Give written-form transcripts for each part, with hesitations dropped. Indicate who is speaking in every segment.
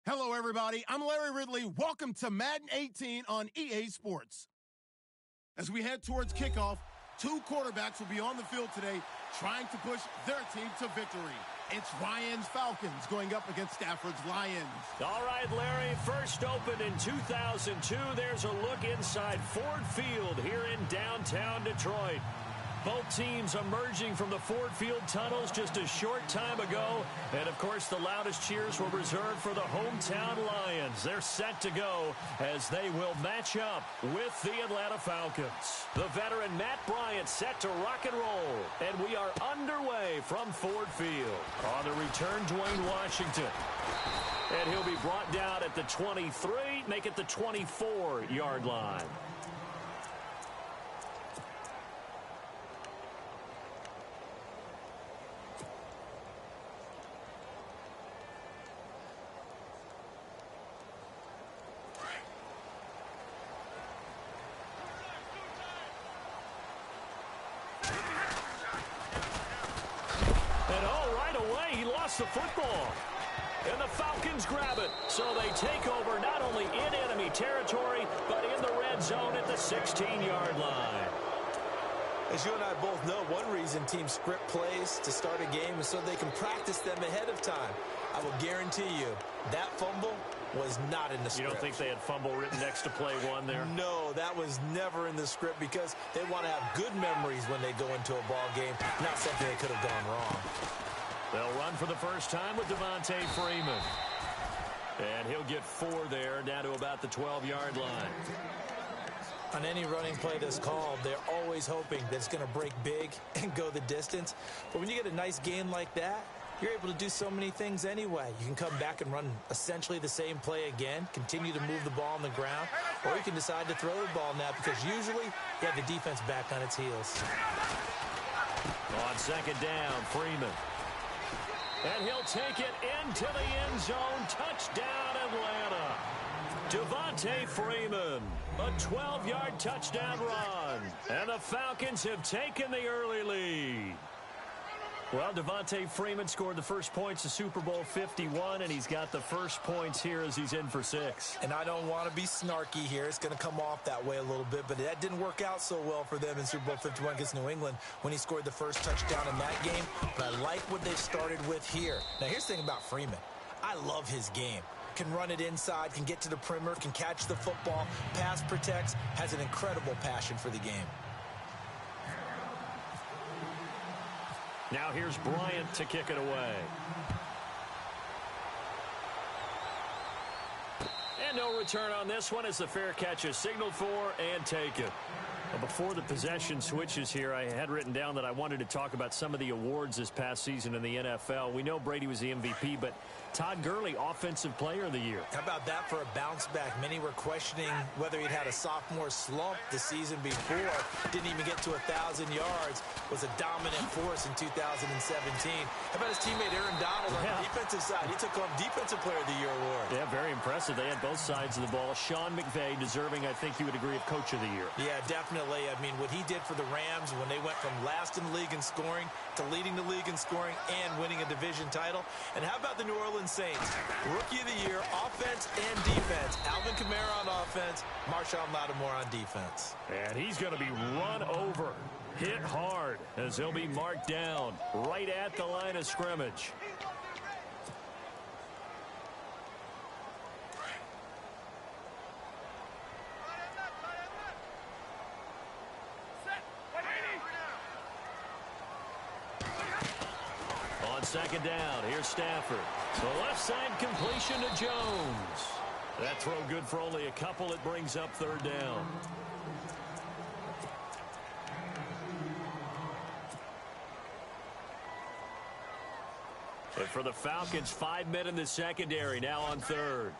Speaker 1: Hello, everybody. I'm Larry Ridley. Welcome to Madden 18 on EA Sports. As we head towards kickoff, two quarterbacks will be on the field today trying to push their team to victory. It's Ryan's Falcons going up against Stafford's Lions.
Speaker 2: All right, Larry, first opened in 2002. There's a look inside Ford Field here in downtown Detroit. Both teams emerging from the Ford Field tunnels just a short time ago. And, of course, the loudest cheers were reserved for the hometown Lions. They're set to go as they will match up with the Atlanta Falcons. The veteran Matt Bryant set to rock and roll. And we are underway from Ford Field. On the return, Dwayne Washington. And he'll be brought down at the 23, make it the 24-yard line. The football. And the Falcons grab it. So they take over not only in enemy territory, but in the red zone at the 16-yard line.
Speaker 3: As you and I both know, one reason teams script plays to start a game is so they can practice them ahead of time. I will guarantee you that fumble was not in the script.
Speaker 2: You don't think they had fumble written next to play one there?
Speaker 3: No, that was never in the script because they want to have good memories when they go into a ball game, not something that could have gone wrong.
Speaker 2: They'll run for the first time with Devontae Freeman. And he'll get 4 there, down to about the 12-yard line.
Speaker 3: On any running play that's called, they're always hoping that it's going to break big and go the distance. But when you get a nice gain like that, you're able to do so many things anyway. You can come back and run essentially the same play again, continue to move the ball on the ground, or you can decide to throw the ball now because usually you have the defense back on its heels.
Speaker 2: On second down, Freeman. And he'll take it into the end zone. Touchdown, Atlanta. Devontae Freeman, a 12-yard touchdown run. And the Falcons have taken the early lead. Well, Devontae Freeman scored the first points of Super Bowl 51, and he's got the first points here as he's in for 6.
Speaker 3: And I don't want to be snarky here. It's going to come off that way a little bit, but that didn't work out so well for them in Super Bowl 51 against New England when he scored the first touchdown in that game. But I like what they've started with here. Now, here's the thing about Freeman. I love his game. Can run it inside, can get to the perimeter, can catch the football, pass protects, has an incredible passion for the game.
Speaker 2: Now here's Bryant to kick it away. And no return on this one as the fair catch is signaled for and taken. Well, before the possession switches here, I had written down that I wanted to talk about some of the awards this past season in the NFL. We know Brady was the MVP, but Todd Gurley, Offensive Player of the Year.
Speaker 3: How about that for a bounce back? Many were questioning whether he'd had a sophomore slump the season before. Didn't even get to 1,000 yards. Was a dominant force in 2017. How about his teammate Aaron Donald on the defensive side? He took home Defensive Player of the Year award.
Speaker 2: Yeah, very impressive. They had both sides of the ball. Sean McVay deserving, I think you would agree, of Coach of the Year.
Speaker 3: Yeah, definitely. I mean, what he did for the Rams when they went from last in the league in scoring to leading the league in scoring and winning a division title. And how about the New Orleans Saints? Rookie of the Year, offense and defense. Alvin Kamara on offense, Marshawn Lattimore on defense.
Speaker 2: And he's going to be run over, hit hard, as he'll be marked down right at the line of scrimmage. Second down. Here's Stafford. The left side completion to Jones. That throw good for only a couple. It brings up third down. And for the Falcons, 5 men in the secondary now on third.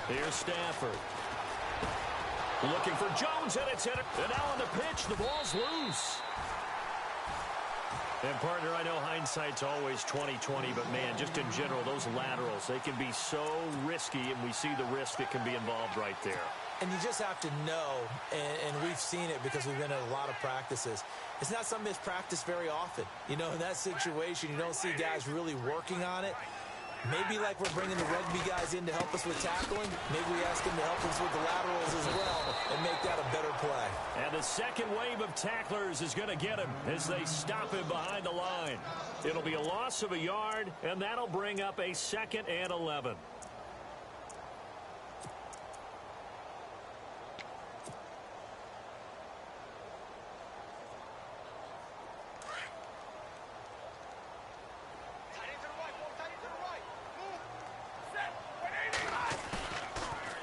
Speaker 2: Here's Stafford. Looking for Jones, and it's hit. And now on the pitch, the ball's loose. And, partner, I know hindsight's always 20/20, but, man, just in general, those laterals, they can be so risky, and we see the risk that can be involved right there.
Speaker 3: And you just have to know, and we've seen it because we've been at a lot of practices. It's not something that's practiced very often. You know, in that situation, you don't see guys really working on it. Maybe like we're bringing the rugby guys in to help us with tackling, maybe we ask them to help us with the laterals as well and make that a better play.
Speaker 2: And the second wave of tacklers is going to get him as they stop him behind the line. It'll be a loss of a yard, and that'll bring up a 2nd and 11.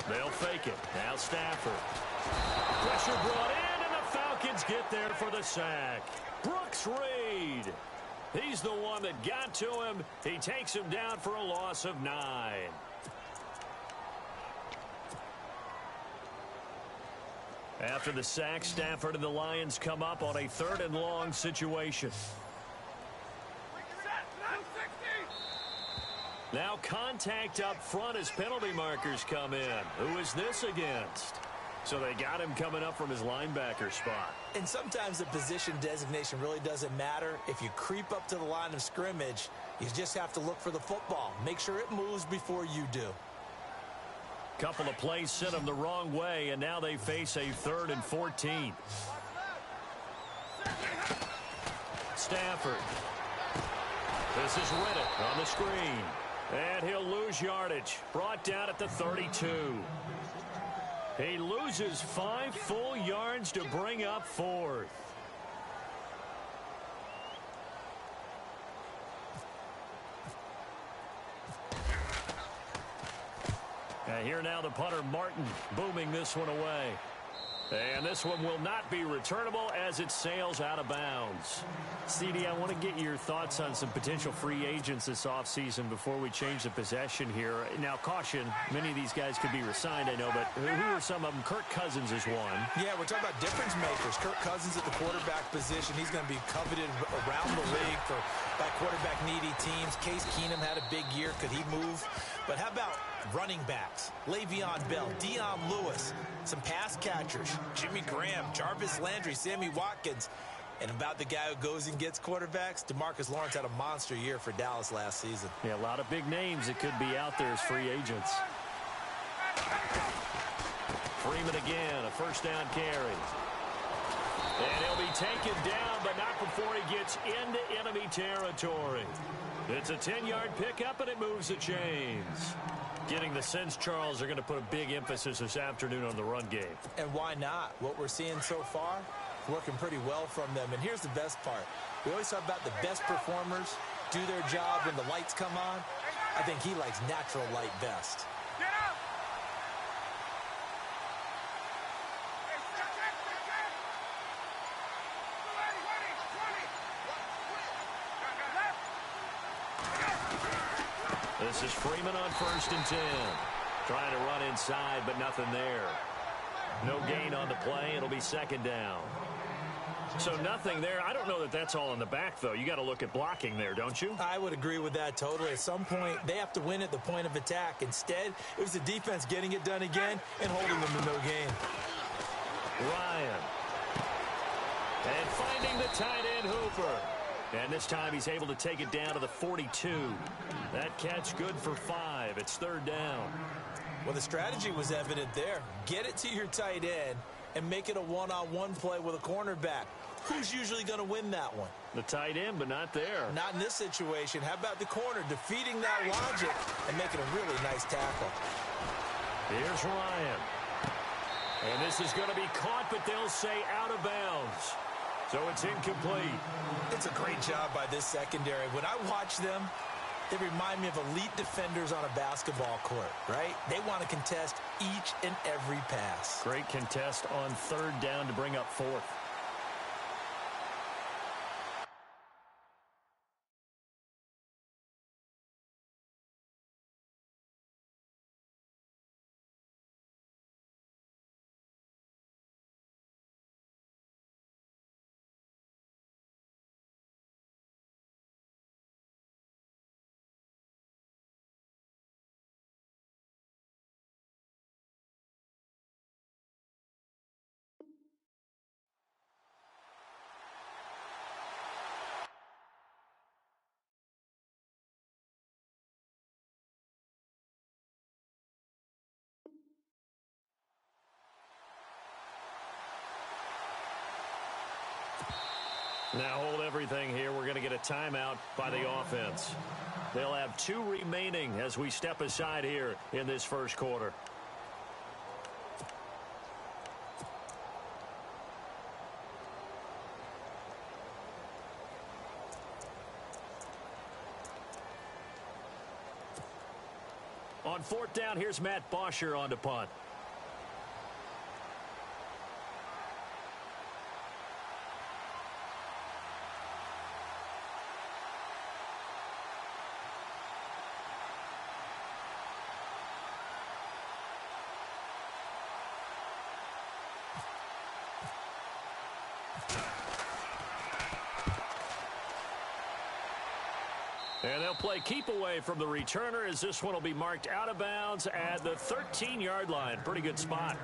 Speaker 2: They'll fake it. Now Stafford. Pressure brought in, and the Falcons get there for the sack. Brooks Reed. He's the one that got to him. He takes him down for a loss of 9. After the sack, Stafford and the Lions come up on a 3rd and long situation. Now contact up front as penalty markers come in. Who is this against? So they got him coming up from his linebacker spot.
Speaker 3: And sometimes the position designation really doesn't matter. If you creep up to the line of scrimmage, you just have to look for the football. Make sure it moves before you do.
Speaker 2: Couple of plays sent them the wrong way, and now they face a 3rd and 14. Stafford. This is Riddick on the screen. And he'll lose yardage. Brought down at the 32. He loses 5 full yards to bring up 4th. And here now the punter Martin booming this one away. And this one will not be returnable as it sails out of bounds. CD, I want to get your thoughts on some potential free agents this offseason before we change the possession here. Now, caution, many of these guys could be re-signed, I know, but who are some of them? Kirk Cousins is one.
Speaker 3: Yeah, we're talking about difference makers. Kirk Cousins at the quarterback position. He's going to be coveted around the league by quarterback-needy teams. Case Keenum had a big year. Could he move? But how about running backs? Le'Veon Bell, Dion Lewis, some pass catchers, Jimmy Graham, Jarvis Landry, Sammy Watkins. And about the guy who goes and gets quarterbacks, DeMarcus Lawrence had a monster year for Dallas last season.
Speaker 2: Yeah, a lot of big names that could be out there as free agents. Freeman again, a 1st down carry. And he'll be taken down, but not before he gets into enemy territory. It's a 10-yard pickup, and it moves the chains. Getting the sense, Charles, are going to put a big emphasis this afternoon on the run game.
Speaker 3: And why not? What we're seeing so far, working pretty well from them. And here's the best part. We always talk about the best performers do their job when the lights come on. I think he likes natural light best.
Speaker 2: This is Freeman on 1st and 10. Trying to run inside, but nothing there. No gain on the play. It'll be 2nd down. So nothing there. I don't know that that's all in the back, though. You got to look at blocking there, don't you?
Speaker 3: I would agree with that totally. At some point, they have to win at the point of attack. Instead, it was the defense getting it done again and holding them to no gain.
Speaker 2: Ryan. And finding the tight end Hooper. And this time he's able to take it down to the 42. That catch good for 5. It's 3rd down.
Speaker 3: Well, the strategy was evident there. Get it to your tight end and make it a one-on-one play with a cornerback. Who's usually going to win that one?
Speaker 2: The tight end, but not there.
Speaker 3: Not in this situation. How about the corner defeating that logic and making a really nice tackle?
Speaker 2: Here's Ryan. And this is going to be caught, but they'll say out of bounds. So it's incomplete.
Speaker 3: It's a great job by this secondary. When I watch them, they remind me of elite defenders on a basketball court, right? They want to contest each and every pass.
Speaker 2: Great contest on 3rd down to bring up 4th. everything here, we're going to get a timeout by the offense. They'll have 2 remaining as we step aside here in this first quarter. On 4th down, here's Matt Bosher on to punt. And they'll play keep away from the returner as this one will be marked out of bounds at the 13-yard line. Pretty good spot.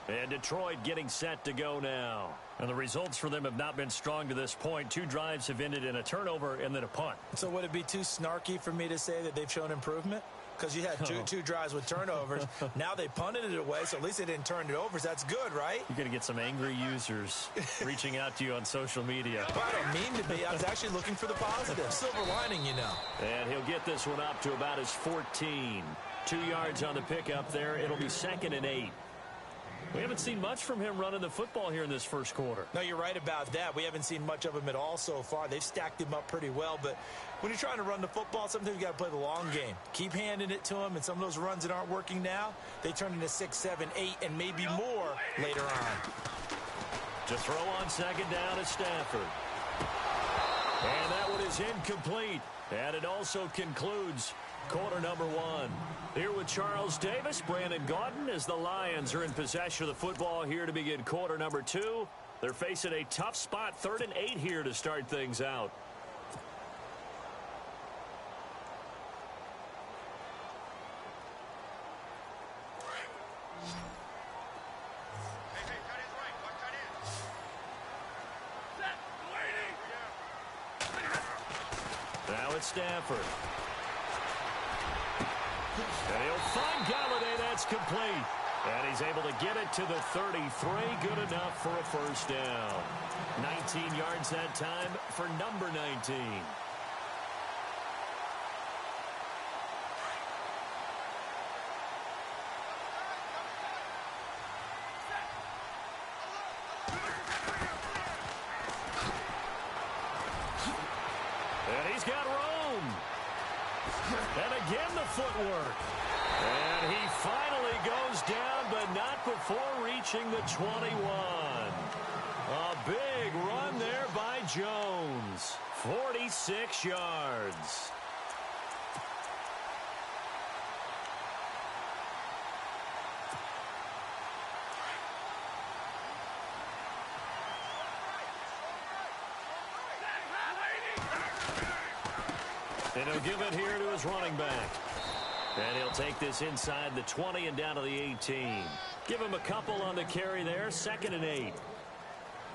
Speaker 2: And Detroit getting set to go now. And the results for them have not been strong to this point. 2 drives have ended in a turnover and then a punt.
Speaker 3: So would it be too snarky for me to say that they've shown improvement? Because you had two drives with turnovers. Now they punted it away, so at least they didn't turn it over. So that's good, right?
Speaker 2: You're going to get some angry users reaching out to you on social media.
Speaker 3: Well, I don't mean to be. I was actually looking for the positive. Silver lining, you know.
Speaker 2: And he'll get this one up to about his 14. 2 yards on the pickup there. It'll be 2nd and 8. We haven't seen much from him running the football here in this first quarter.
Speaker 3: No, you're right about that. We haven't seen much of him at all so far. They've stacked him up pretty well, but when you're trying to run the football, sometimes you got to play the long game. Keep handing it to him, and some of those runs that aren't working now, they turn into 6, 7, 8, and maybe more later on.
Speaker 2: To throw on 2nd down is Stafford. And that one is incomplete. And it also concludes quarter number 1. Here with Charles Davis, Brandon Gaudin, as the Lions are in possession of the football here to begin quarter number 2. They're facing a tough spot, 3rd and 8 here to start things out. Now it's Stafford. And he'll find Galladay. That's complete. And he's able to get it to the 33. Good enough for a first down. 19 yards that time for number 19. And he's got room. And again the footwork. And he finally goes down, but not before reaching the 21. A big run there by Jones. 46 yards. And he'll give it here to his running back. And he'll take this inside the 20 and down to the 18. Give him a couple on the carry there. 2nd and 8.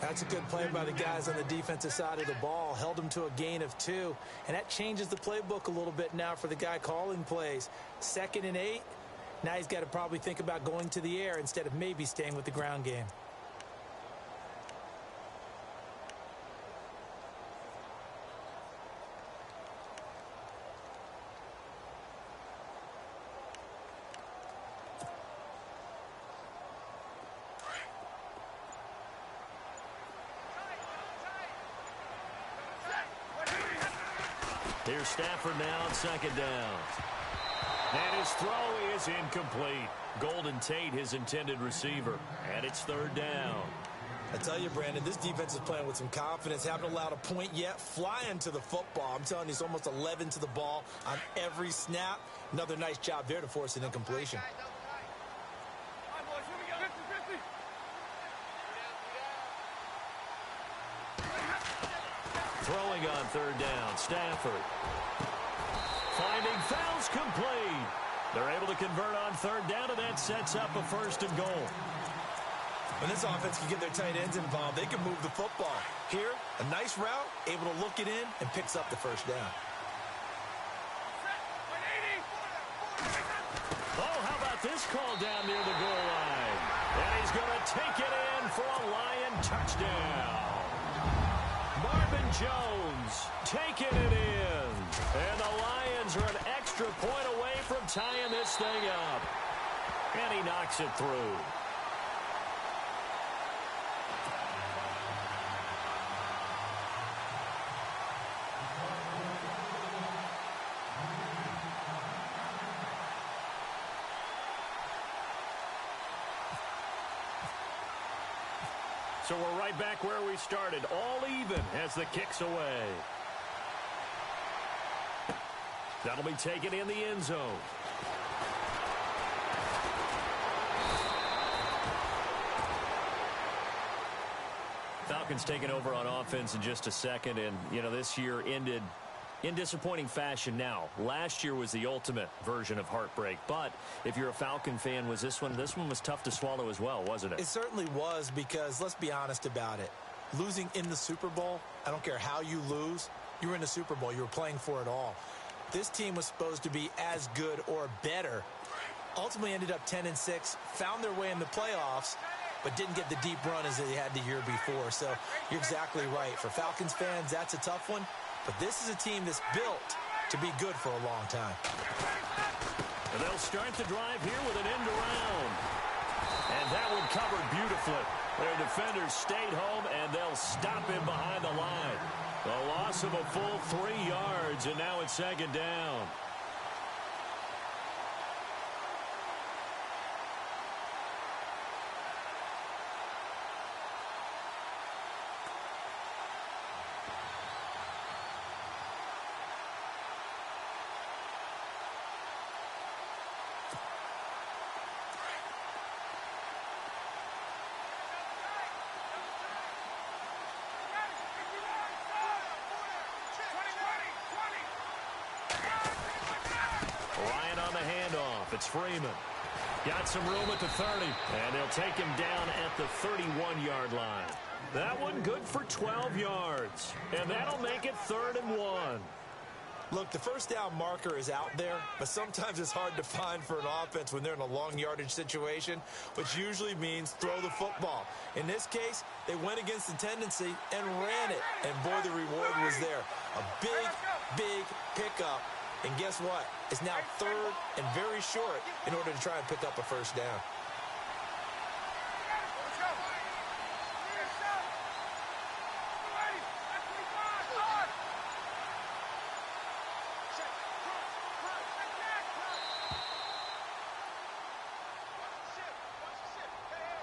Speaker 3: That's a good play by the guys on the defensive side of the ball. Held him to a gain of 2. And that changes the playbook a little bit now for the guy calling plays. 2nd and 8. Now he's got to probably think about going to the air instead of maybe staying with the ground game.
Speaker 2: Here's Stafford now on 2nd down. And his throw is incomplete. Golden Tate, his intended receiver. And it's 3rd down.
Speaker 3: I tell you, Brandon, this defense is playing with some confidence. Haven't allowed a point yet. Flying to the football. I'm telling you, it's almost 11 to the ball on every snap. Another nice job there to force an incompletion.
Speaker 2: Throwing on 3rd down, Stafford. Finding fouls complete. They're able to convert on 3rd down, and that sets up a 1st and goal.
Speaker 3: When this offense can get their tight ends involved, they can move the football. Here, a nice route, able to look it in, and picks up the 1st down.
Speaker 2: Oh, how about this call down near the goal line? And he's going to take it in for a Lion touchdown. Marvin Jones taking it in. And the Lions are an extra point away from tying this thing up. And he knocks it through. So we're right back where we started, all even as the kick's away. That'll be taken in the end zone. Falcons taking over on offense in just a second, and, you know, this year ended in disappointing fashion now. Last year was the ultimate version of heartbreak, but if you're a Falcon fan, was this one was tough to swallow as well, wasn't it?
Speaker 3: It certainly was, because let's be honest about it. Losing in the Super Bowl, I don't care how you lose, you were in the Super Bowl. You were playing for it all. This team was supposed to be as good or better. Ultimately ended up 10-6, found their way in the playoffs, but didn't get the deep run as they had the year before. So you're exactly right. For Falcons fans, that's a tough one. But this is a team that's built to be good for a long time.
Speaker 2: And they'll start the drive here with an end around. And that one covered beautifully. Their defenders stayed home, and they'll stop him behind the line. A loss of a full 3 yards, and now it's second down. It's Freeman. Got some room at the 30, and they'll take him down at the 31-yard line. That one good for 12 yards, and that'll make it 3rd and 1.
Speaker 3: Look, the first down marker is out there, but sometimes it's hard to find for an offense when they're in a long yardage situation, which usually means throw the football. In this case, they went against the tendency and ran it, and boy, the reward was there. A big, big pickup. And guess what? It's now 3rd and very short in order to try and pick up a first down.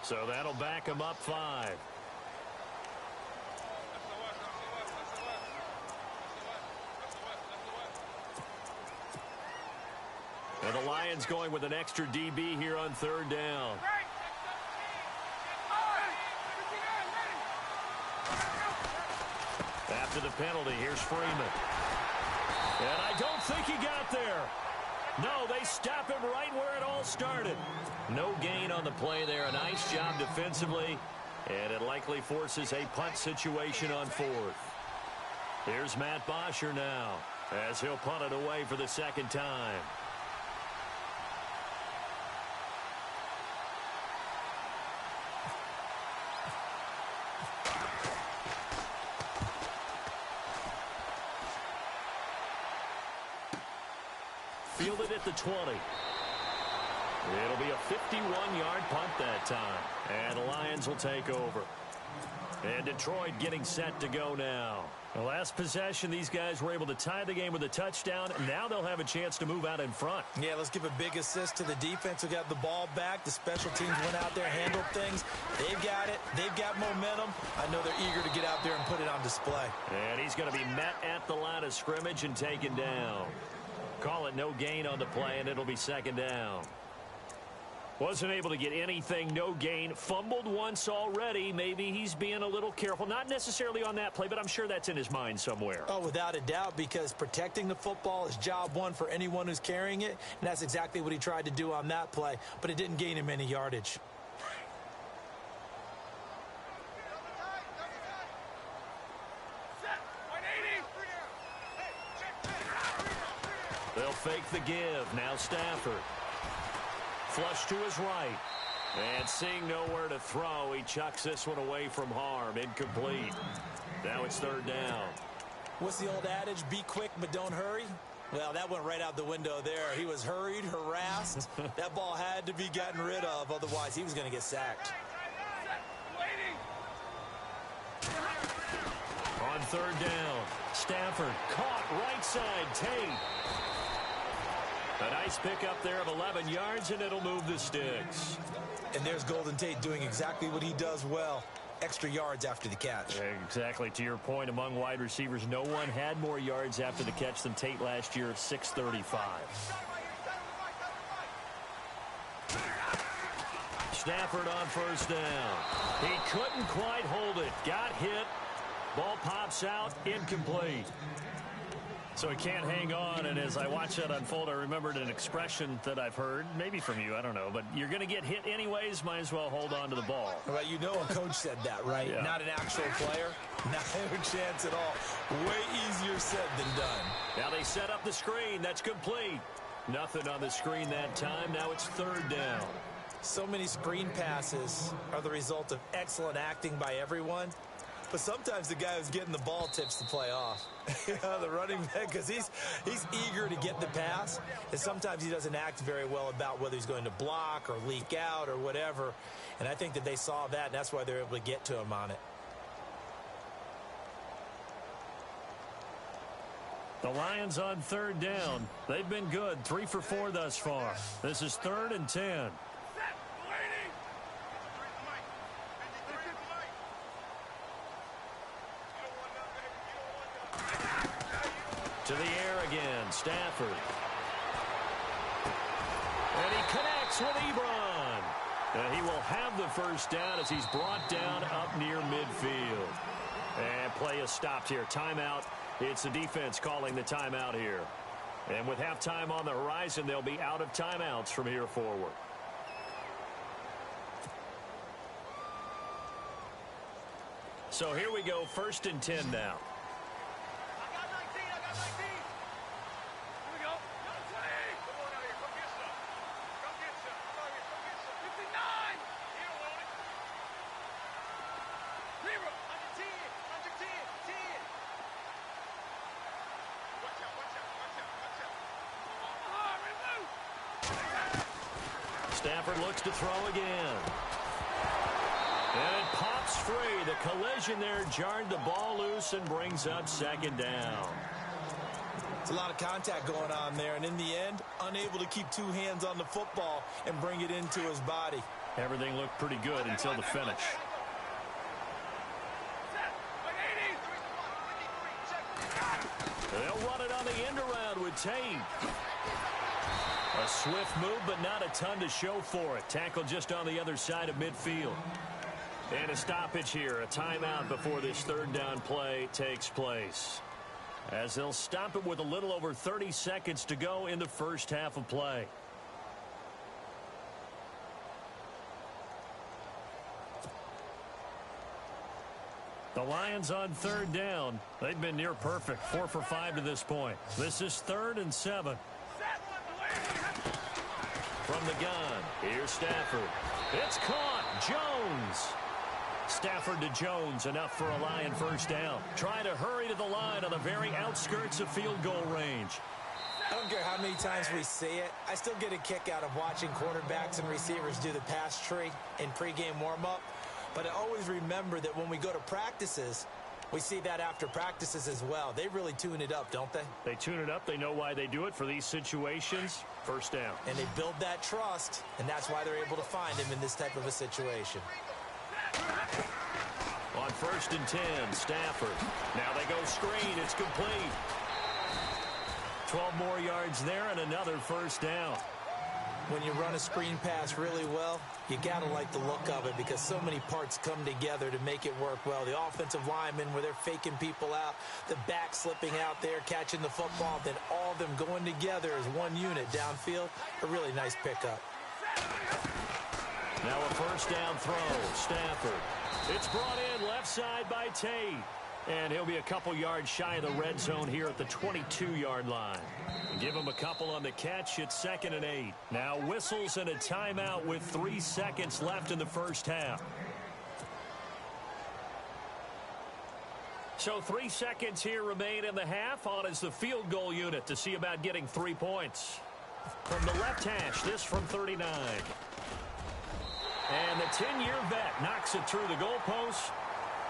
Speaker 2: So that'll back him up 5. And the Lions going with an extra DB here on 3rd down. After the penalty, here's Freeman. And I don't think he got there. No, they stop him right where it all started. No gain on the play there. A nice job defensively. And it likely forces a punt situation on 4th. Here's Matt Bosher now as he'll punt it away for the 2nd time. Fielded at the 20. It'll be a 51-yard punt that time. And the Lions will take over. And Detroit getting set to go now. The last possession, these guys were able to tie the game with a touchdown. Now they'll have a chance to move out in front.
Speaker 3: Yeah, let's give a big assist to the defense who got the ball back. The special teams went out there, handled things. They've got it. They've got momentum. I know they're eager to get out there and put it on display.
Speaker 2: And he's going to be met at the line of scrimmage and taken down. Call it no gain on the play, and it'll be 2nd down. Wasn't able to get anything, no gain. Fumbled once already. Maybe he's being a little careful. Not necessarily on that play, but I'm sure that's in his mind somewhere.
Speaker 3: Oh, without a doubt, because protecting the football is job one for anyone who's carrying it, and that's exactly what he tried to do on that play, but it didn't gain him any yardage. They'll
Speaker 2: fake the give. Now Stafford. Flush to his right. And seeing nowhere to throw, he chucks this one away from harm. Incomplete. Now it's third down.
Speaker 3: What's the old adage? Be quick, but don't hurry. Well, that went right out the window there. He was hurried, harassed. That ball had to be gotten rid of. Otherwise, he was going to get sacked.
Speaker 2: On third down, Stafford caught right side. Tate. A nice pickup there of 11 yards, and it'll move the sticks.
Speaker 3: And there's Golden Tate doing exactly what he does well. Extra yards after the catch.
Speaker 2: Exactly. To your point, among wide receivers, no one had more yards after the catch than Tate last year, 635. Stafford on first down. He couldn't quite hold it. Got hit. Ball pops out. Incomplete. So he can't hang on, and as I watch that unfold, I remembered an expression that I've heard, maybe from you, I don't know, but you're going to get hit anyways, might as well hold on to the ball.
Speaker 3: Well, you know a coach said that, right?
Speaker 2: Yeah.
Speaker 3: Not an actual player. Not a chance at all. Way easier said than done.
Speaker 2: Now they set up the screen. That's complete. Nothing on the screen that time. Now it's third down.
Speaker 3: So many screen passes are the result of excellent acting by everyone. But sometimes the guy who's getting the ball tips the play off. The running back, because he's eager to get the pass. And sometimes he doesn't act very well about whether he's going to block or leak out or whatever. And I think that they saw that, and that's why they're able to get to him on it.
Speaker 2: The Lions on third down. They've been good, 3 for 4 thus far. This is 3rd and 10. To the air again, Stafford. And he connects with Ebron. And he will have the first down as he's brought down up near midfield. And play is stopped here. Timeout. It's the defense calling the timeout here. And with halftime on the horizon, they'll be out of timeouts from here forward. So here we go, 1st and 10 now. Stafford looks to throw again. And it pops free. The collision there jarred the ball loose and brings up 2nd down.
Speaker 3: It's a lot of contact going on there, and in the end, unable to keep 2 hands on the football and bring it into his body.
Speaker 2: Everything looked pretty good until the finish. They'll run it on the end around with Tate. A swift move, but not a ton to show for it. Tackle just on the other side of midfield. And a stoppage here, a timeout before this 3rd down play takes place. As they'll stop it with a little over 30 seconds to go in the first half of play. The Lions on 3rd down. They've been near perfect, 4 for 5 to this point. This is 3rd and 7. From the gun, here's Stafford. It's caught. Jones. Stafford to Jones, enough for a Lion first down. Trying to hurry to the line on the very outskirts of field goal range.
Speaker 3: I don't care how many times we see it. I still get a kick out of watching cornerbacks and receivers do the pass tree in pregame warm-up. But I always remember that when we go to practices, we see that after practices as well. They really tune it up, don't they?
Speaker 2: They tune it up. They know why they do it for these situations. First down.
Speaker 3: And they build that trust, and that's why they're able to find him in this type of a situation.
Speaker 2: On 1st and 10, Stafford. Now they go screen. It's complete. 12 more yards there and another first down.
Speaker 3: When you run a screen pass really well, you got to like the look of it because so many parts come together to make it work well. The offensive linemen, where they're faking people out, the back slipping out there, catching the football, then all of them going together as one unit downfield. A really nice pickup.
Speaker 2: Now a first down throw. Stafford. It's brought in left side by Tate. And he'll be a couple yards shy of the red zone here at the 22-yard line. Give him a couple on the catch. It's 2nd and 8. Now whistles and a timeout with 3 seconds left in the first half. So 3 seconds here remain in the half. On is the field goal unit to see about getting 3 points. From the left hash, this from 39. And the 10-year vet knocks it through the goalpost.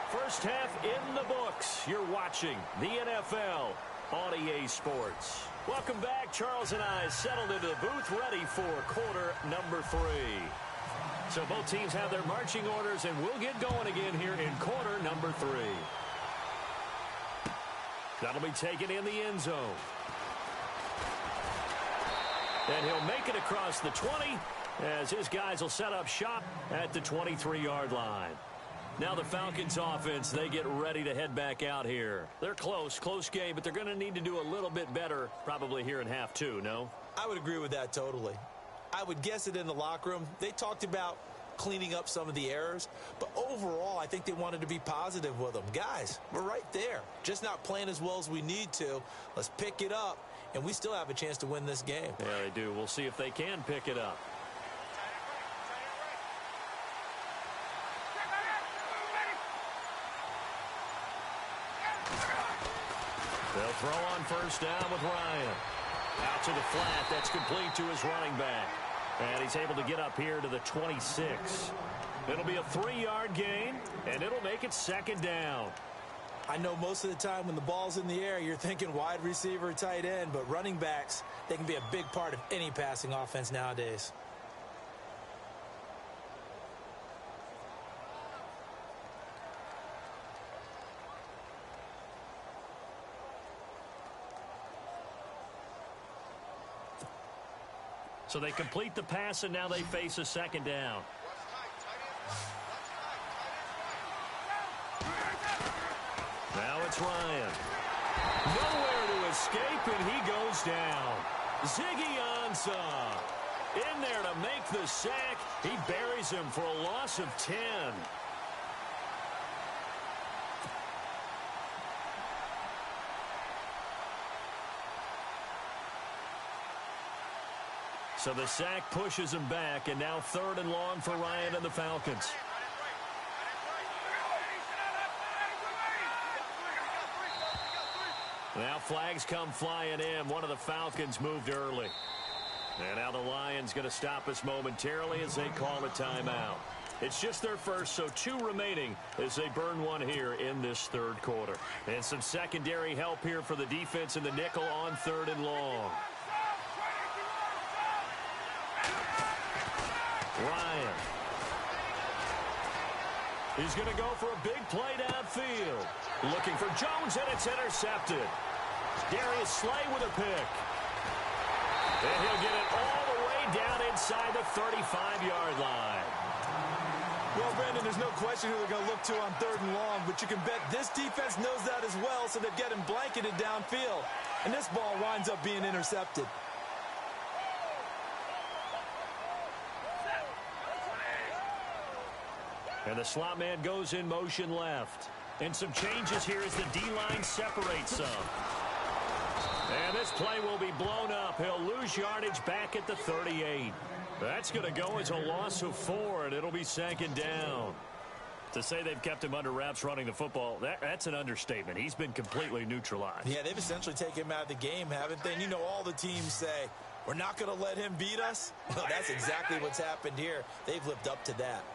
Speaker 2: First half in the books. You're watching the NFL on EA Sports. Welcome back. Charles and I settled into the booth ready for quarter number 3. So both teams have their marching orders, and we'll get going again here in quarter number 3. That'll be taken in the end zone. And he'll make it across the 20 as his guys will set up shop at the 23-yard line. Now the Falcons offense, they get ready to head back out here. They're close game, but they're going to need to do a little bit better probably here in half 2, no?
Speaker 3: I would agree with that totally. I would guess it in the locker room. They talked about cleaning up some of the errors, but overall I think they wanted to be positive with them. Guys, we're right there. Just not playing as well as we need to. Let's pick it up, and we still have a chance to win this game.
Speaker 2: Yeah, they do. We'll see if they can pick it up. They'll throw on first down with Ryan. Out to the flat. That's complete to his running back. And he's able to get up here to the 26. It'll be a 3-yard gain, and it'll make it 2nd down.
Speaker 3: I know most of the time when the ball's in the air, you're thinking wide receiver, tight end, but running backs, they can be a big part of any passing offense nowadays.
Speaker 2: So they complete the pass, and now they face a 2nd down. Now it's Ryan. Nowhere to escape, and he goes down. Ziggy Ansah in there to make the sack. He buries him for a loss of 10. So the sack pushes him back, and now 3rd and long for Ryan and the Falcons. Now flags come flying in. One of the Falcons moved early. And now the Lions going to stop us momentarily as they call a timeout. It's just their first, so 2 remaining as they burn one here in this 3rd quarter. And some secondary help here for the defense in the nickel on 3rd and long. Ryan. He's going to go for a big play downfield. Looking for Jones, and it's intercepted. Darius Slay with a pick. And he'll get it all the way down inside the 35-yard line.
Speaker 3: Well, Brandon, there's no question who they're going to look to on 3rd and long, but you can bet this defense knows that as well, so they get him blanketed downfield. And this ball winds up being intercepted.
Speaker 2: And the slot man goes in motion left. And some changes here as the D-line separates some. And this play will be blown up. He'll lose yardage back at the 38. That's going to go as a loss of 4, and it'll be 2nd down. To say they've kept him under wraps running the football, that's an understatement. He's been completely neutralized.
Speaker 3: Yeah, they've essentially taken him out of the game, haven't they? And you know all the teams say, we're not going to let him beat us. Well, that's exactly what's happened here. They've lived up to that.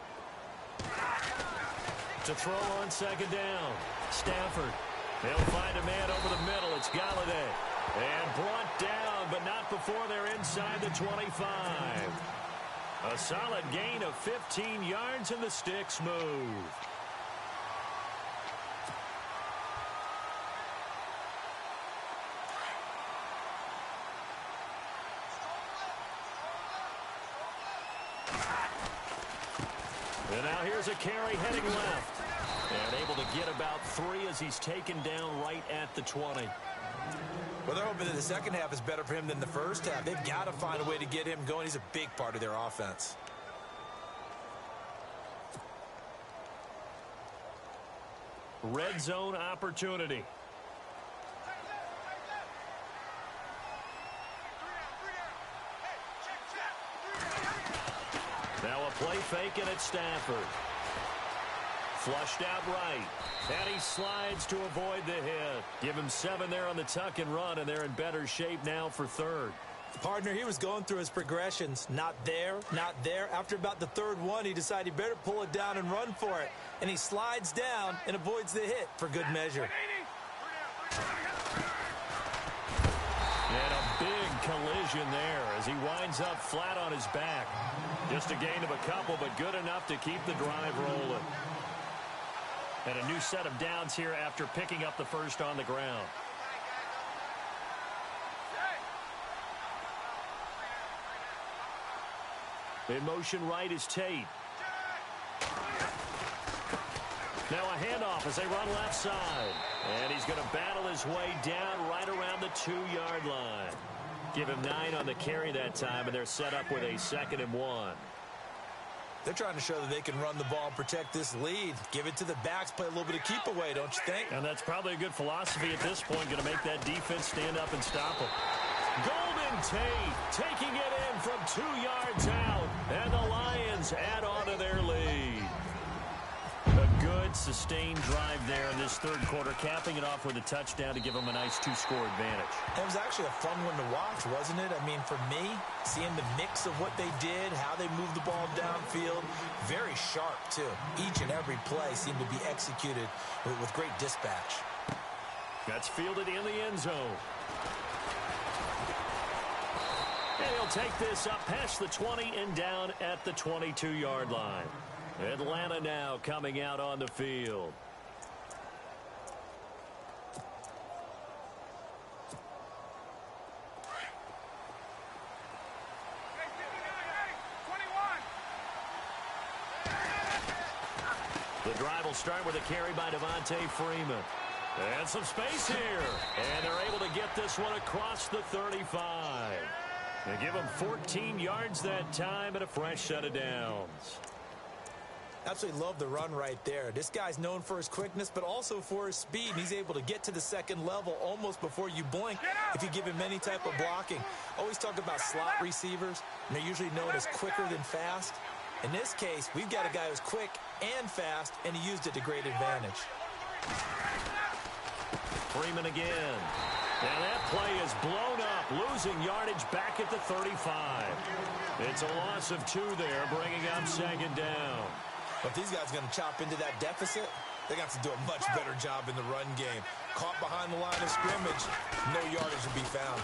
Speaker 2: To throw on 2nd down. Stafford. They'll find a man over the middle. It's Galladay. And brought down, but not before they're inside the 25. A solid gain of 15 yards, and the sticks move. And now here's a carry heading left. And able to get about 3 as he's taken down right at the 20.
Speaker 3: Well, they're hoping that the second half is better for him than the first half. They've got to find a way to get him going. He's a big part of their offense.
Speaker 2: red zone opportunity. Now a play fake, and it's Stafford. Flushed out right. And he slides to avoid the hit. Give him 7 there on the tuck and run, and they're in better shape now for third.
Speaker 3: Partner, he was going through his progressions. Not there, not there. After about the third one, he decided he better pull it down and run for it. And he slides down and avoids the hit for good measure.
Speaker 2: And a big collision there as he winds up flat on his back. Just a gain of a couple, but good enough to keep the drive rolling. And a new set of downs here after picking up the first on the ground. In motion right is Tate. Now a handoff as they run left side. And he's going to battle his way down right around the 2-yard line. Give him 9 on the carry that time, and they're set up with a 2nd and 1.
Speaker 3: They're trying to show that they can run the ball and protect this lead. Give it to the backs, play a little bit of keep away, don't you think?
Speaker 2: And that's probably a good philosophy at this point, going to make that defense stand up and stop them. Golden Tate taking it in from 2 yards out, and the Lions add on to their lead. A good, sustained drive there in this third quarter, capping it off with a touchdown to give them a nice 2-score advantage.
Speaker 3: It was actually a fun one to watch, wasn't it? I mean, for me, seeing the mix of what they did, how they moved the ball downfield, very sharp, too. Each and every play seemed to be executed with great dispatch.
Speaker 2: That's fielded in the end zone. And he'll take this up past the 20 and down at the 22-yard line. Atlanta now coming out on the field. The drive will start with a carry by Devontae Freeman. And some space here. And they're able to get this one across the 35. They give him 14 yards that time and a fresh set of downs.
Speaker 3: Absolutely love the run right there. This guy's known for his quickness, but also for his speed. And he's able to get to the second level almost before you blink if you give him any type of blocking. Always talk about slot receivers, and they're usually known as quicker than fast. In this case, we've got a guy who's quick and fast, and he used it to great advantage.
Speaker 2: Freeman again. And that play is blown up, losing yardage back at the 35. It's a loss of 2 there, bringing up 2nd down.
Speaker 3: But if these guys are going to chop into that deficit, they got to do a much better job in the run game. Caught behind the line of scrimmage, no yardage to be found.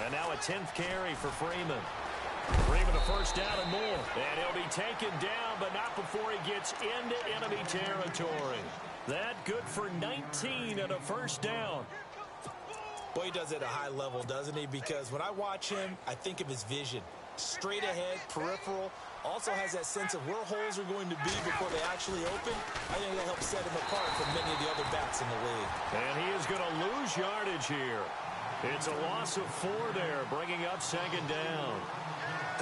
Speaker 2: And now a 10th carry for Freeman. Freeman a first down and more. And he'll be taken down, but not before he gets into enemy territory. That good for 19 and a first down.
Speaker 3: Boy, he does it at a high level, doesn't he? Because when I watch him, I think of his vision. Straight ahead, peripheral. Also has that sense of where holes are going to be before they actually open. I think that helps set him apart from many of the other backs in the league.
Speaker 2: And he is going to lose yardage here. It's a loss of 4 there, bringing up 2nd down.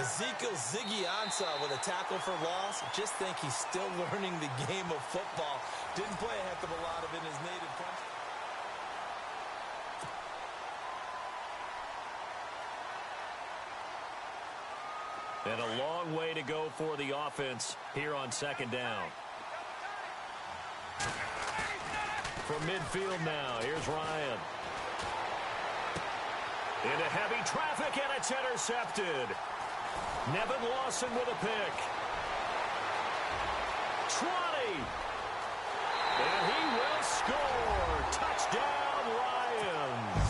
Speaker 3: Ezekiel Ziggy Ansah with a tackle for loss. Just think he's still learning the game of football. Didn't play a heck of a lot of it in his native country.
Speaker 2: And a long way to go for the offense here on 2nd down. From midfield now, here's Ryan. Into heavy traffic, and it's intercepted. Nevin Lawson with a pick. 20. And he will score. Touchdown, Lions.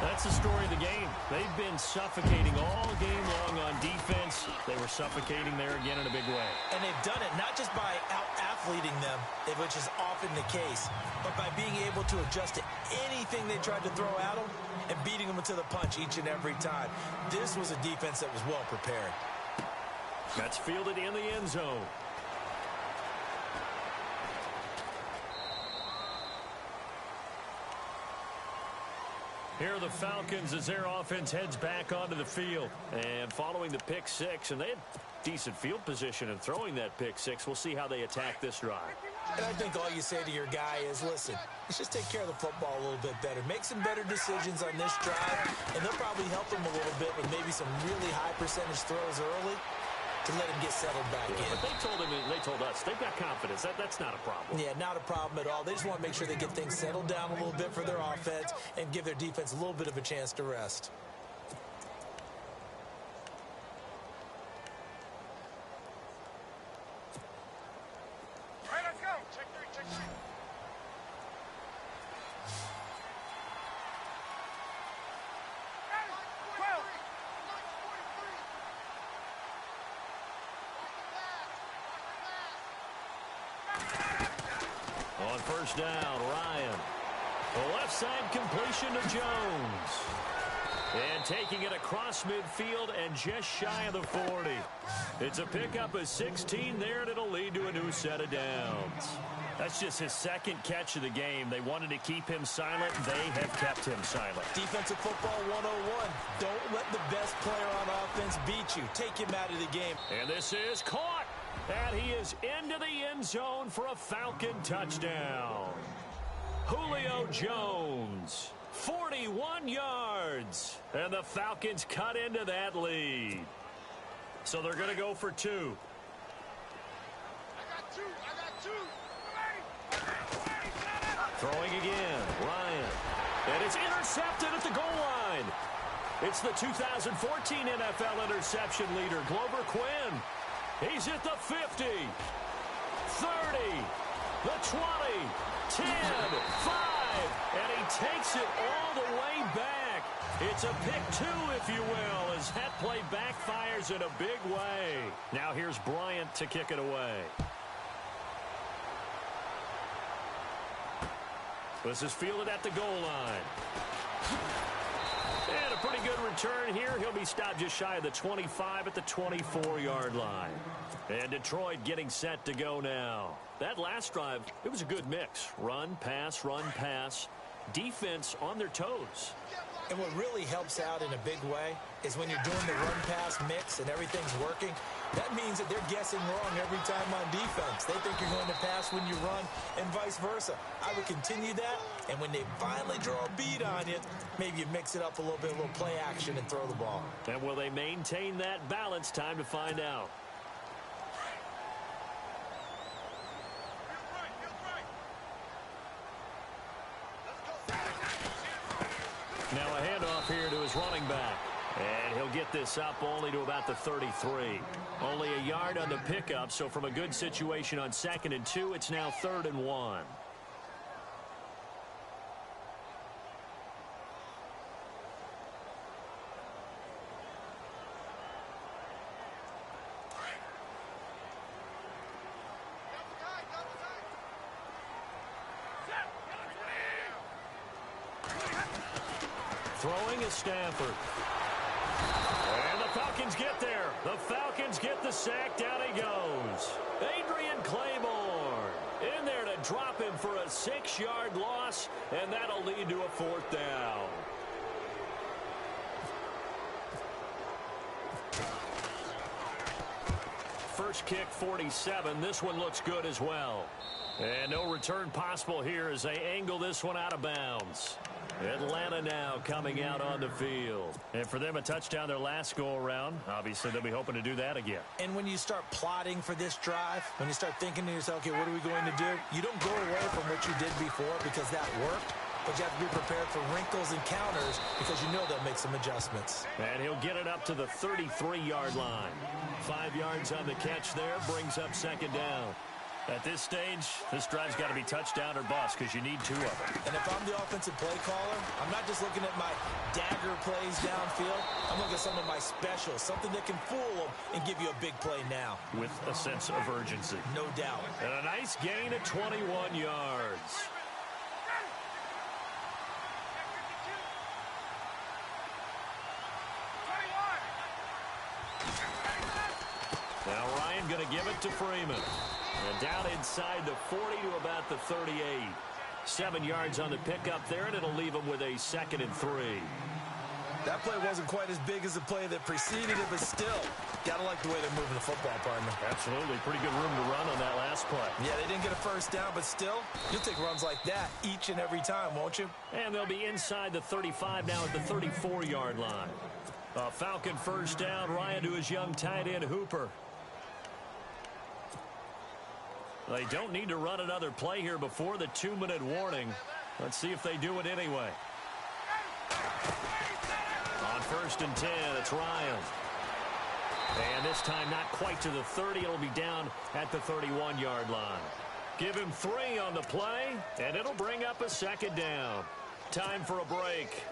Speaker 2: That's the story of the game. They've been suffocating all game long on defense. They were suffocating there again in a big way.
Speaker 3: And they've done it not just by out-athleting them, which is often the case, but by being able to adjust to anything they tried to throw at them and beating them to the punch each and every time. This was a defense that was well prepared.
Speaker 2: That's fielded in the end zone. Here are the Falcons as their offense heads back onto the field. And following the pick 6, and they had decent field position in throwing that pick 6. We'll see how they attack this drive.
Speaker 3: And I think all you say to your guy is, listen, let's just take care of the football a little bit better. Make some better decisions on this drive, and they'll probably help him a little bit with maybe some really high percentage throws early to let him get settled back in.
Speaker 2: But they told us, they've got confidence. That's not a problem.
Speaker 3: Yeah, not a problem at all. They just want to make sure they get things settled down a little bit for their offense and give their defense a little bit of a chance to rest.
Speaker 2: On first down, Ryan. The left side completion to Jones. And taking it across midfield and just shy of the 40. It's a pickup of 16 there, and it'll lead to a new set of downs. That's just his second catch of the game. They wanted to keep him silent. They have kept him silent.
Speaker 3: Defensive football 101. Don't let the best player on offense beat you. Take him out of the game.
Speaker 2: And this is caught. And he is into the end zone for a Falcon touchdown. Julio Jones, 41 yards. And the Falcons cut into that lead. So they're going to go for two.
Speaker 4: I got two.
Speaker 2: Throwing again, Ryan. And it's intercepted at the goal line. It's the 2014 NFL interception leader, Glover Quinn. He's at the 50, 30, the 20, 10, 5, and he takes it all the way back. It's a pick two, if you will, as that play backfires in a big way. Now here's Bryant to kick it away. This is fielded at the goal line. And a pretty good return here. He'll be stopped just shy of the 25 at the 24-yard line. And Detroit getting set to go now. That last drive, it was a good mix. Run, pass, defense on their toes.
Speaker 3: And what really helps out in a big way is when you're doing the run-pass mix and everything's working, that means that they're guessing wrong every time on defense. They think you're going to pass when you run and vice versa. I would continue that, and when they finally draw a bead on you, maybe you mix it up a little bit, a little play action and throw the ball.
Speaker 2: And will they maintain that balance? Time to find out. Now a handoff here to his running back. And he'll get this up only to about the 33. Only a yard on the pickup, so from a good situation on 2nd and 2, it's now 3rd and 1. Throwing is Stafford. And the Falcons get there. The Falcons get the sack. Down he goes. Adrian Claiborne in there to drop him for a 6-yard loss, and that'll lead to a 4th down. First kick, 47. This one looks good as well. And no return possible here as they angle this one out of bounds. Atlanta now coming out on the field. And for them, a touchdown their last go-around. Obviously, they'll be hoping to do that again.
Speaker 3: And when you start plotting for this drive, when you start thinking to yourself, okay, what are we going to do? You don't go away from what you did before because that worked. But you have to be prepared for wrinkles and counters because you know they'll make some adjustments.
Speaker 2: And he'll get it up to the 33-yard line. 5 yards on the catch there, brings up 2nd down. At this stage, this drive's got to be touchdown or bust because you need 2 of them.
Speaker 3: And if I'm the offensive play caller, I'm not just looking at my dagger plays downfield. I'm looking at some of my specials, something that can fool them and give you a big play now.
Speaker 2: With a sense of urgency.
Speaker 3: No doubt.
Speaker 2: And a nice gain of 21 yards. Now Ryan going to give it to Freeman. And down inside the 40 to about the 38. 7 yards on the pickup there, and it'll leave him with a 2nd and 3.
Speaker 3: That play wasn't quite as big as the play that preceded it, but still, got to like the way they're moving the football, partner.
Speaker 2: Absolutely. Pretty good room to run on that last play.
Speaker 3: Yeah, they didn't get a first down, but still, you'll take runs like that each and every time, won't you?
Speaker 2: And they'll be inside the 35 now at the 34-yard line. A Falcon first down. Ryan to his young tight end, Hooper. They don't need to run another play here before the 2-minute warning. Let's see if they do it anyway. On 1st and 10, it's Ryan. And this time not quite to the 30. It'll be down at the 31-yard line. Give him 3 on the play, and it'll bring up a 2nd down. Time for a break.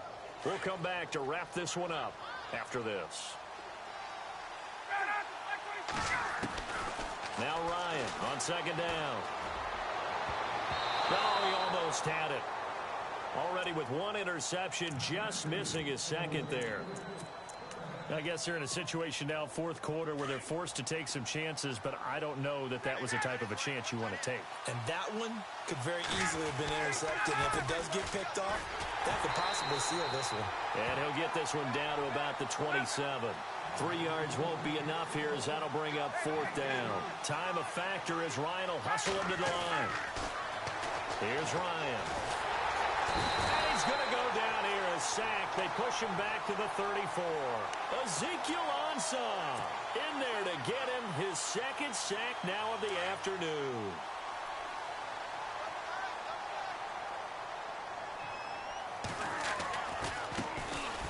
Speaker 2: We'll come back to wrap this one up after this. Now Ryan on 2nd down. Oh, he almost had it. Already with 1 interception, just missing his 2nd there. I guess they're in a situation now, 4th quarter, where they're forced to take some chances, but I don't know that that was the type of a chance you want to take.
Speaker 3: And that one could very easily have been intercepted. And if it does get picked off, that could possibly seal this one.
Speaker 2: And he'll get this one down to about the 27. 3 yards won't be enough here, as that'll bring up 4th down. Time a factor as Ryan will hustle him to the line. Here's Ryan. And he's going to go down here, a sack. They push him back to the 34. Ezekiel Ansah in there to get him his 2nd sack now of the afternoon.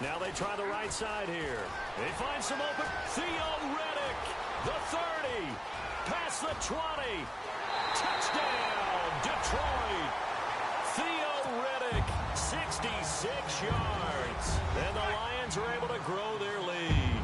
Speaker 2: Now they try the right side here. They find some open. Theo Riddick, the 30, past the 20. Touchdown, Detroit. Theo Riddick, 66 yards. And the Lions are able to grow their lead.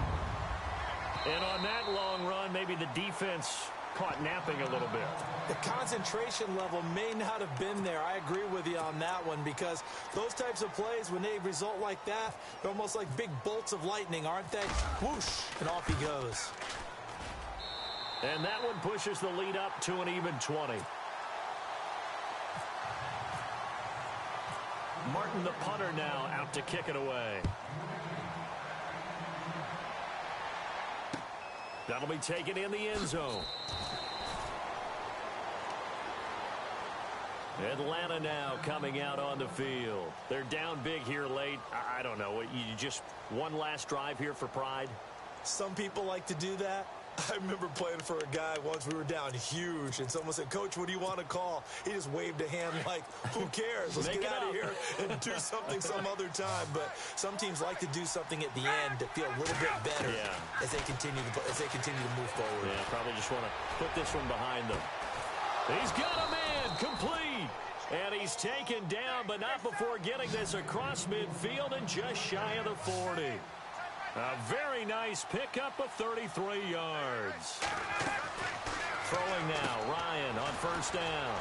Speaker 2: And on that long run, maybe the defense caught napping a little bit.
Speaker 3: The concentration level may not have been there. I agree with you on that one, because those types of plays, when they result like that, they're almost like big bolts of lightning, aren't they? Whoosh, and off he goes.
Speaker 2: And that one pushes the lead up to an even 20. Martin, the punter, now out to kick it away. That'll be taken in the end zone. Atlanta now coming out on the field. They're down big here late. I don't know. You just one last drive here for pride?
Speaker 3: Some people like to do that. I remember playing for a guy once. We were down huge, and someone said, "Coach, what do you want to call?" He just waved a hand like, "Who cares? Let's get out of here and do something some other time." But some teams like to do something at the end to feel a little bit better as they continue to move forward.
Speaker 2: Yeah, probably just want to put this one behind them. He's got a man complete, and he's taken down, but not before getting this across midfield and just shy of the 40. A very nice pickup of 33 yards. Throwing now, Ryan on 1st down.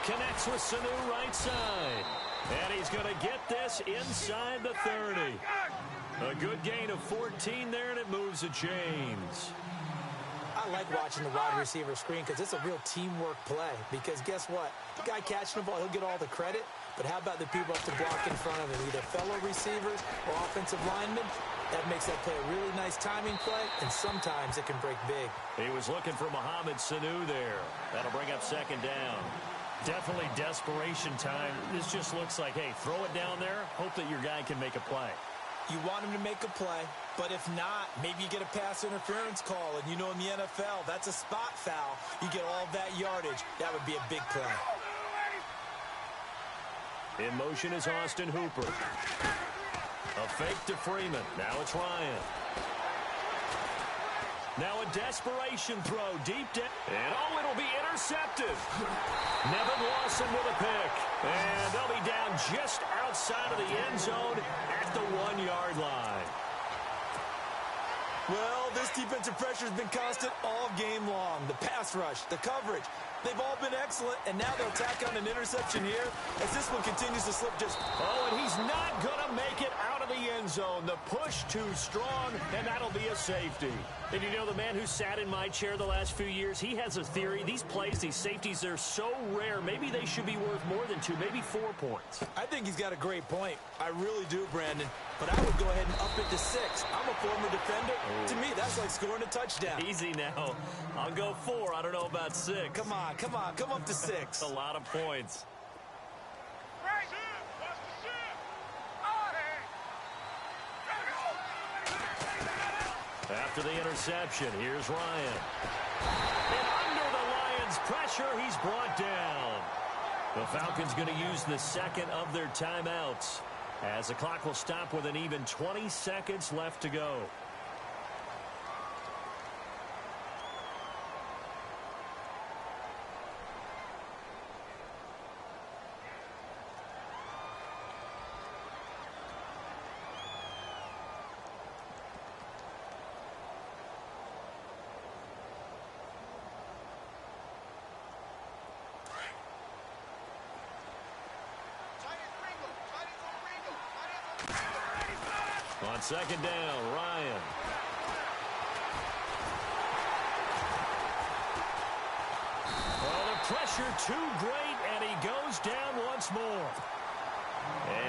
Speaker 2: Connects with Sanu right side. And he's going to get this inside the 30. A good gain of 14 there, and it moves the chains.
Speaker 3: I like watching the wide receiver screen because it's a real teamwork play. Because guess what? The guy catching the ball, he'll get all the credit. But how about the people up to block in front of him, either fellow receivers or offensive linemen? That makes that play a really nice timing play, and sometimes it can break big.
Speaker 2: He was looking for Mohamed Sanu there. That'll bring up 2nd down. Definitely desperation time. This just looks like, hey, throw it down there, hope that your guy can make a play.
Speaker 3: You want him to make a play, but if not, maybe you get a pass interference call, and you know in the NFL, that's a spot foul. You get all of that yardage. That would be a big play.
Speaker 2: In motion is Austin Hooper. A fake to Freeman. Now it's Ryan. Now a desperation throw deep down. And oh, it'll be intercepted. Nevin Lawson with a pick. And they'll be down just outside of the end zone at the 1-yard line.
Speaker 3: Well, this defensive pressure has been constant all game long. The pass rush, the coverage, they've all been excellent, and now they'll tack on an interception here as this one continues to slip just...
Speaker 2: Oh, and he's not going to make it out of the end zone. The push too strong, and that'll be a safety. And you know, the man who sat in my chair the last few years, he has a theory. These plays, these safeties, they're so rare. Maybe they should be worth more than 2, maybe 4 points.
Speaker 3: I think he's got a great point. I really do, Brandon. but I would go ahead and up it to 6. I'm a former defender. Oh. To me, that's like scoring a touchdown.
Speaker 2: Easy now. I'll go 4. I don't know about 6.
Speaker 3: Come on. Come up to 6.
Speaker 2: A lot of points. After the interception, here's Ryan. And under the Lions' pressure, he's brought down. The Falcons going to use the second of their timeouts, as the clock will stop with an even 20 seconds left to go. On second down, Ryan. Well, the pressure too great, and he goes down once more.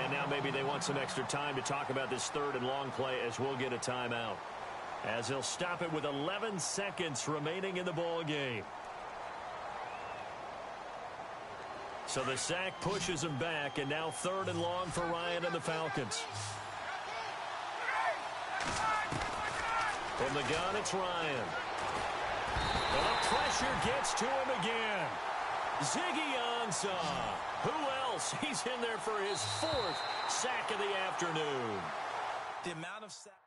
Speaker 2: And now maybe they want some extra time to talk about this third and long play, as we'll get a timeout, as he'll stop it with 11 seconds remaining in the ball game. So the sack pushes him back, and now third and long for Ryan and the Falcons. From the gun, it's Ryan. Well, the pressure gets to him again. Ziggy Ansah. Who else? He's in there for his 4th sack of the afternoon.
Speaker 3: The amount of sacks.